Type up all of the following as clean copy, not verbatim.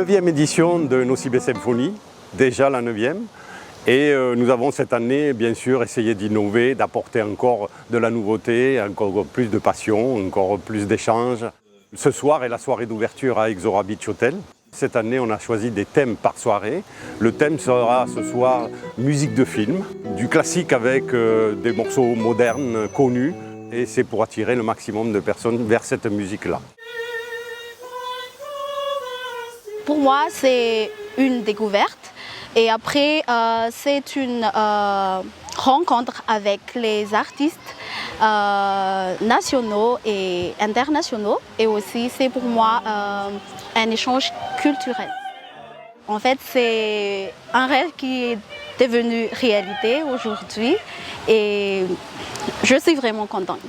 9e édition de Nocibé Symphonie, déjà la 9e. Et nous avons cette année, bien sûr, essayé d'innover, d'apporter encore de la nouveauté, encore plus de passion, encore plus d'échanges. Ce soir est la soirée d'ouverture à Exora Beach Hotel. Cette année, on a choisi des thèmes par soirée. Le thème sera ce soir musique de film, du classique avec des morceaux modernes, connus. Et c'est pour attirer le maximum de personnes vers cette musique-là. Pour moi, c'est une découverte. Et après, c'est une rencontre avec les artistes nationaux et internationaux. Et aussi, c'est pour moi un échange culturel. En fait, c'est un rêve qui est devenu réalité aujourd'hui. Et je suis vraiment contente.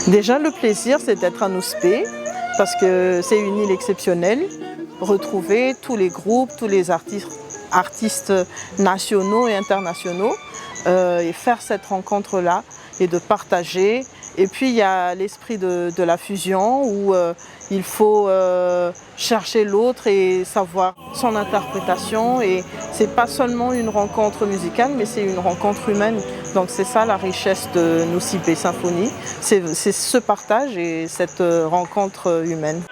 Déjà, le plaisir, c'est d'être à Nocibé, parce que c'est une île exceptionnelle. Retrouver tous les groupes, tous les artistes nationaux et internationaux et faire cette rencontre-là et de partager. Et puis il y a l'esprit de la fusion où il faut chercher l'autre et savoir son interprétation. Et c'est pas seulement une rencontre musicale, mais c'est une rencontre humaine. Donc c'est ça la richesse de Nocibé Symphonie, c'est ce partage et cette rencontre humaine.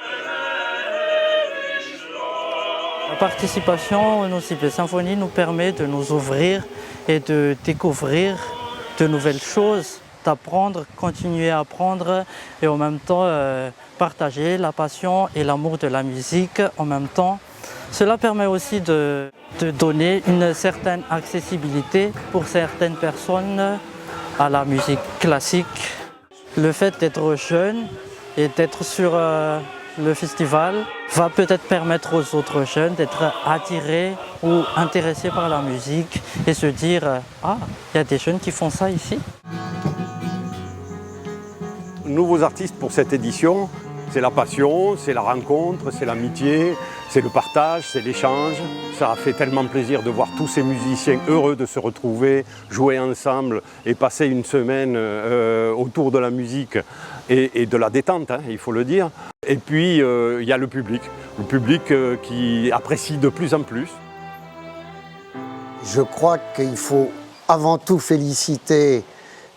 La participation au Nocibé Symphonie nous permet de nous ouvrir et de découvrir de nouvelles choses, d'apprendre, continuer à apprendre et en même temps partager la passion et l'amour de la musique en même temps. Cela permet aussi de donner une certaine accessibilité pour certaines personnes à la musique classique. Le fait d'être jeune et d'être sur le festival va peut-être permettre aux autres jeunes d'être attirés ou intéressés par la musique et se dire « Ah, il y a des jeunes qui font ça ici ». Nouveaux artistes pour cette édition, c'est la passion, c'est la rencontre, c'est l'amitié, c'est le partage, c'est l'échange. Ça a fait tellement plaisir de voir tous ces musiciens heureux de se retrouver, jouer ensemble et passer une semaine autour de la musique et de la détente, hein, il faut le dire. Et puis il y a le public qui apprécie de plus en plus. Je crois qu'il faut avant tout féliciter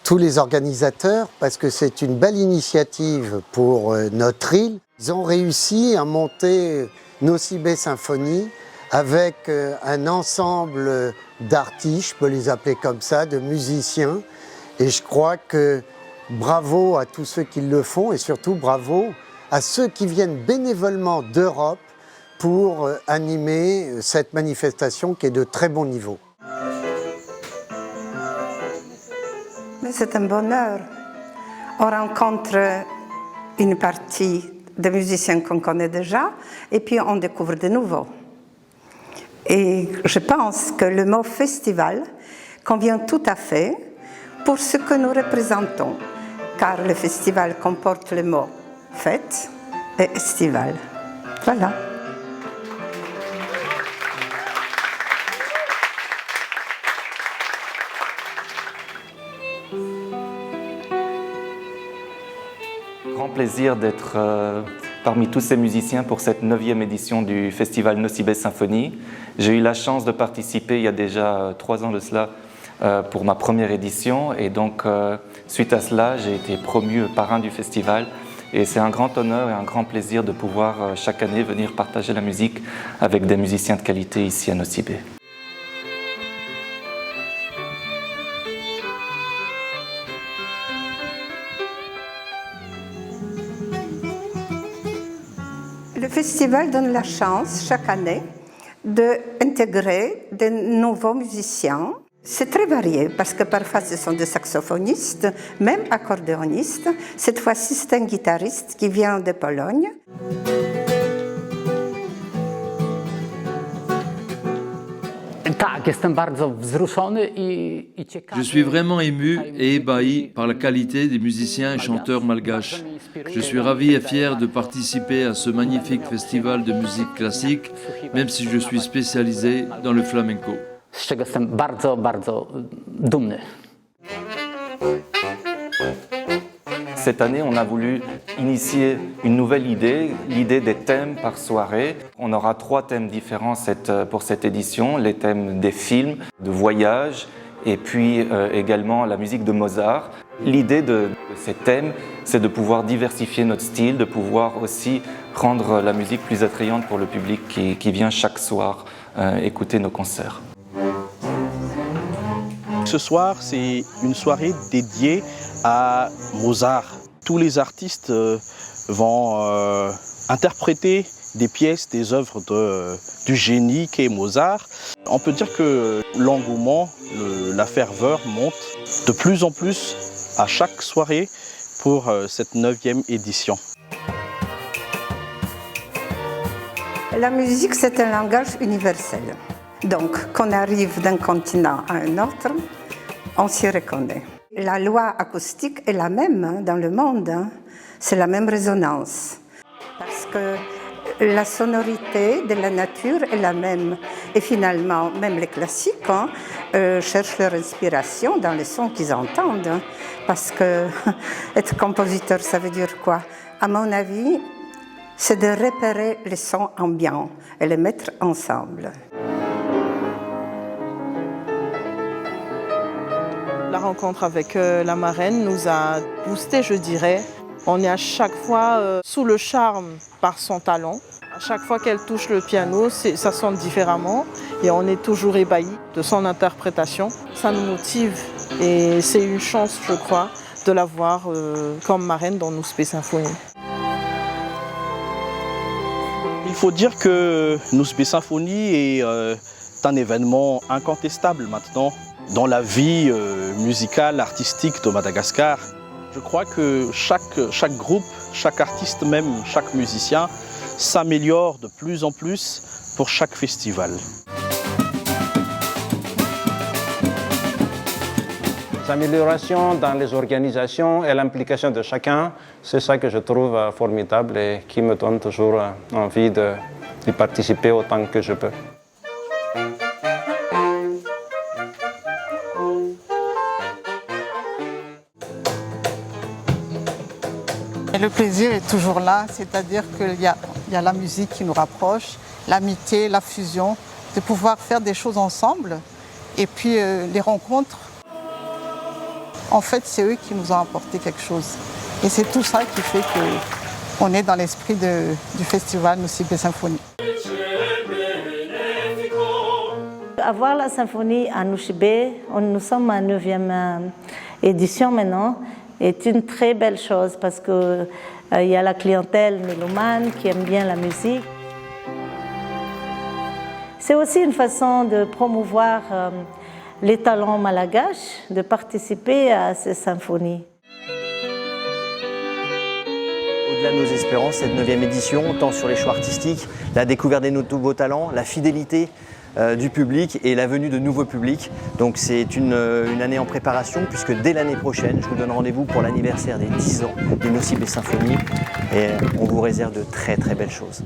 tous les organisateurs parce que c'est une belle initiative pour notre île. Ils ont réussi à monter Nocibé Symphonie avec un ensemble d'artistes, je peux les appeler comme ça, de musiciens. Et je crois que bravo à tous ceux qui le font et surtout bravo à ceux qui viennent bénévolement d'Europe pour animer cette manifestation qui est de très bon niveau. C'est un bonheur. On rencontre une partie de musiciens qu'on connaît déjà et puis on découvre de nouveaux. Et je pense que le mot festival convient tout à fait pour ce que nous représentons, car le festival comporte le mot fête et estival. Voilà. Grand plaisir d'être parmi tous ces musiciens pour cette 9e édition du festival Nocibé Symphonie. J'ai eu la chance de participer il y a déjà 3 ans de cela pour ma première édition et donc suite à cela j'ai été promu parrain du festival et c'est un grand honneur et un grand plaisir de pouvoir chaque année venir partager la musique avec des musiciens de qualité ici à Nocibé. Le festival donne la chance chaque année d'intégrer de nouveaux musiciens. C'est très varié parce que parfois ce sont des saxophonistes, même accordéonistes. Cette fois-ci, c'est un guitariste qui vient de Pologne. Je suis vraiment ému et ébahi par la qualité des musiciens et chanteurs malgaches. Je suis ravi et fier de participer à ce magnifique festival de musique classique, même si je suis spécialisé dans le flamenco. Z czego jestem bardzo, bardzo dumny. Cette année, on a voulu initier une nouvelle idée, l'idée des thèmes par soirée. On aura 3 thèmes différents pour cette édition, les thèmes des films, de voyages et puis également la musique de Mozart. L'idée de ces thèmes, c'est de pouvoir diversifier notre style, de pouvoir aussi rendre la musique plus attrayante pour le public qui vient chaque soir écouter nos concerts. Ce soir, c'est une soirée dédiée à Mozart. Tous les artistes vont interpréter des pièces, des œuvres du génie qu'est Mozart. On peut dire que l'engouement, la ferveur monte de plus en plus à chaque soirée pour cette 9e édition. La musique, c'est un langage universel. Donc, qu'on arrive d'un continent à un autre, on s'y reconnaît. La loi acoustique est la même dans le monde, c'est la même résonance. Parce que la sonorité de la nature est la même. Et finalement, même les classiques cherchent leur inspiration dans les sons qu'ils entendent. Parce que être compositeur, ça veut dire quoi? À mon avis, c'est de repérer les sons ambiants et les mettre ensemble. La rencontre avec la marraine nous a boosté, je dirais. On est à chaque fois sous le charme par son talent. À chaque fois qu'elle touche le piano, ça sonne différemment et on est toujours ébahi de son interprétation. Ça nous motive et c'est une chance, je crois, de l'avoir comme marraine dans Nous-Spé Symphonie. Il faut dire que Nous-Spé Symphonie est un événement incontestable maintenant dans la vie musicale, artistique de Madagascar. Je crois que chaque groupe, chaque artiste même, chaque musicien s'améliore de plus en plus pour chaque festival. L'amélioration dans les organisations et l'implication de chacun, c'est ça que je trouve formidable et qui me donne toujours envie d'y participer autant que je peux. Et le plaisir est toujours là, c'est-à-dire qu'il y a la musique qui nous rapproche, l'amitié, la fusion, de pouvoir faire des choses ensemble. Et puis les rencontres, en fait, c'est eux qui nous ont apporté quelque chose. Et c'est tout ça qui fait qu'on est dans l'esprit du festival Nous-Spé Symphonie. Avoir la symphonie à Nous-Spé, nous sommes à 9e édition maintenant, est une très belle chose parce qu'il y a la clientèle mélomane qui aime bien la musique. C'est aussi une façon de promouvoir les talents malgaches, de participer à ces symphonies. Au-delà de nos espérances, cette 9e édition, tant sur les choix artistiques, la découverte des nouveaux talents, la fidélité du public et la venue de nouveaux publics. Donc c'est une année en préparation puisque dès l'année prochaine, je vous donne rendez-vous pour l'anniversaire des 10 ans des Nous-Spé Symphonie et on vous réserve de très très belles choses.